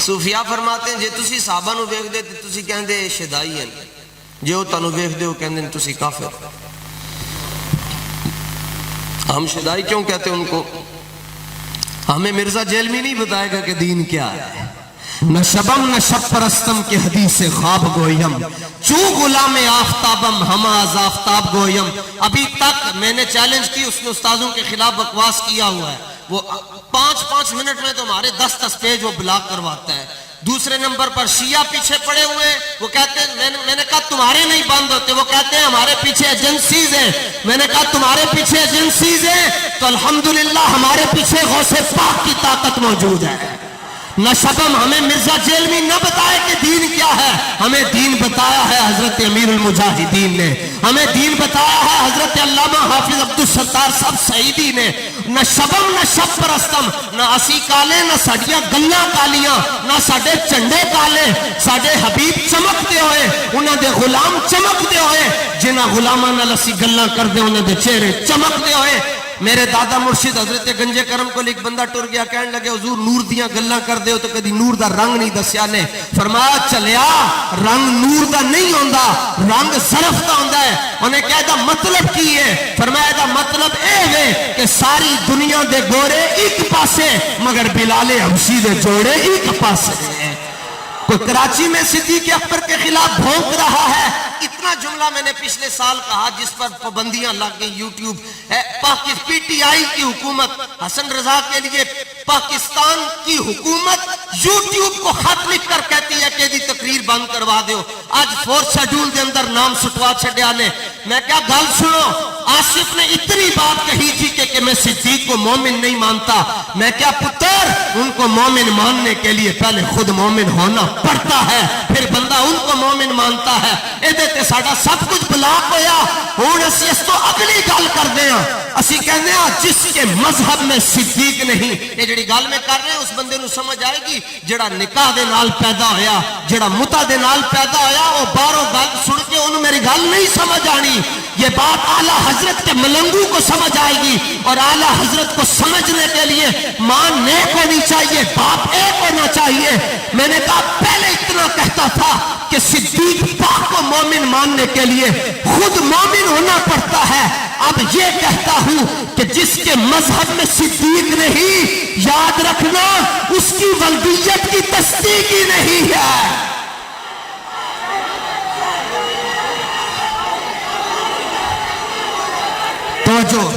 صوفیاء فرماتے ہیں جے تسی صحابہ نو ویکھ دے تے تسی کہندے شدائی ہیں، جے او تانوں ویکھ دے او کہندے تسی کافر۔ ہم شدائی کیوں کہتے ہیں ان کو؟ ہمیں مرزا جیلمی نہیں بتائے گا کہ دین کیا ہے۔ نہ شبم نہ شب پرستم کی حدیث خواب گویم، چو غلام آفتابم ہم از آفتاب گویم۔ ابھی تک میں نے چیلنج کی، اس نے استاذوں کے خلاف بکواس کیا ہوا ہے، وہ 5 منٹ میں تو ہمارے 10 پیج وہ بلاک کرواتا ہے۔ دوسرے نمبر پر شیعہ پیچھے پڑے ہوئے، وہ کہتے ہیں میں نے کہا تمہارے نہیں بند ہوتے، وہ کہتے ہیں ہمارے پیچھے ایجنسیز ہیں۔ میں نے کہا تمہارے پیچھے ایجنسیز ہیں تو الحمدللہ ہمارے پیچھے غوث پاک کی طاقت موجود ہے۔ نہ شبم ہمیں مرزا جیلمی نہ بتائے کہ دین کیا ہے، ہمیں دین بتایا ہے حضرت امیر المجاہدین نے، ہمیں دین بتایا ہے حضرت علامہ حافظ عبدالستار صاحب سعیدی نے۔ نہ شبم نہ شب پرستم، نہ اسی کالے نہ ساڈیاں گلاں کالیاں، نہ ساڈے چنڈے کالے، ساڈے حبیب چمکتے ہوئے، انہاں دے غلام چمکتے ہوئے، جنہاں غلاماں نال اسی گلاں کردے انہاں دے چہرے چمکتے ہوئے۔ میرے دادا مرشد حضرت گنجے کرم کو ایک بندہ ٹر گیا، کہنے لگے حضور نور دیاں گلاں کر دے ہو تو کدی نور دا رنگ نہیں دسیا نے۔ فرمایا چلیا رنگ نور دا نہیں ہوندا، رنگ ظرف دا ہوندا ہے۔ انہیں کہا دا مطلب کی ہے؟ فرمایا دا مطلب اے ہے کہ ساری دنیا دے گورے ایک پاسے مگر بلال حبشی دے جوڑے ایک پاسے ہیں۔ کوئی کراچی میں صدیق اکبر کے خلاف بھونک رہا ہے، اتنا جملہ میں نے پچھلے سال کہا جس پر پابندیاں لگ گئی یوٹیوب۔ پی ٹی آئی کی حکومت حسن رضا کے لیے پاکستان کی حکومت یوٹیوب کو خط لکھ کر کہتی ہے کہ دی تقریر بند کروا دیو۔ آج 4 شیڈول دے اندر نام سٹوا چھڈیا نے۔ میں کیا گل سنو، آصف نے اتنی بات کہی تھی کہ میں صدیق کو مومن نہیں مانتا۔ میں کیا پتر، ان کو مومن ماننے کے لیے پہلے خود مومن ہونا پڑتا ہے، پھر بندہ ان کو مومن مانتا ہے۔ تے ساڈا سب کچھ بلاک ہویا، ہن اسی اس تو اگلی گل کردے ہاں۔ اسی کہندے ہاں جس کے مذہب میں صدیق نہیں، یہ جڑی گل میں کر رہے ہیں اس بندے نو سمجھ آئے گی جڑا نکاح دے نال پیدا ہویا، جڑا متا دے نال پیدا ہویا، وہ باہروں گل سن کے انہوں میری گل نہیں سمجھ آنی۔ یہ بات اعلیٰ حضرت کے ملنگو کو سمجھ آئے گی، اور اعلیٰ حضرت کو سمجھنے کے لیے ماں نیک ہونی چاہیے، باپ ایک ہونا چاہیے۔ میں نے کہا پہلے اتنا کہتا تھا کہ صدیق پاک کو مومن ماننے کے لیے خود مومن ہونا پڑتا ہے، اب یہ کہتا ہوں کہ جس کے مذہب میں صدیق نہیں، یاد رکھنا اس کی ولدیت کی تصدیق ہی نہیں ہے۔ تو جو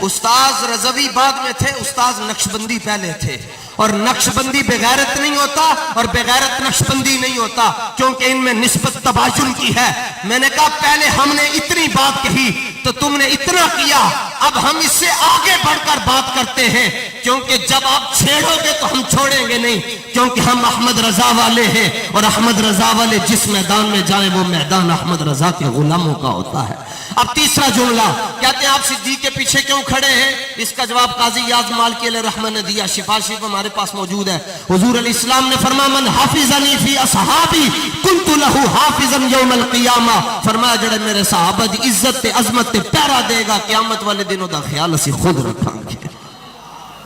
استاذ رضوی بعد میں تھے، استاذ نقشبندی پہلے تھے، اور نقشبندی بغیرت نہیں ہوتا اور بغیرت نقشبندی نہیں ہوتا، کیونکہ ان میں نسبت تباین کی ہے۔ میں نے کہا پہلے ہم نے اتنی بات کہی تو تم نے اتنا کیا، اب ہم اس سے آگے بڑھ کر بات کرتے ہیں، کیونکہ جب آپ چھیڑو گے تو ہم چھوڑیں گے نہیں، کیونکہ ہم احمد رضا والے ہیں، اور احمد رضا والے جس میدان میں جائیں وہ میدان احمد رضا کے غلاموں کا ہوتا ہے۔ اب تیسرا جملہ کہتے ہیں آپ صدیق کے پیچھے کیوں کھڑے ہیں؟ اس کا جواب قاضی یاز مالکی علیہ رحمہ نے دیا، شفا شریف ہمارے پاس موجود ہے۔ حضور علیہ السلام نے فرمایا من حافظنی فی اصحابی کنت لہ حافظا یوم القیامہ، فرمایا جڑے میرے صحابہ دی عزت تے عظمت تے پیرا دے گا قیامت والے دنوں دا خیال اسی خود رکھاں گے۔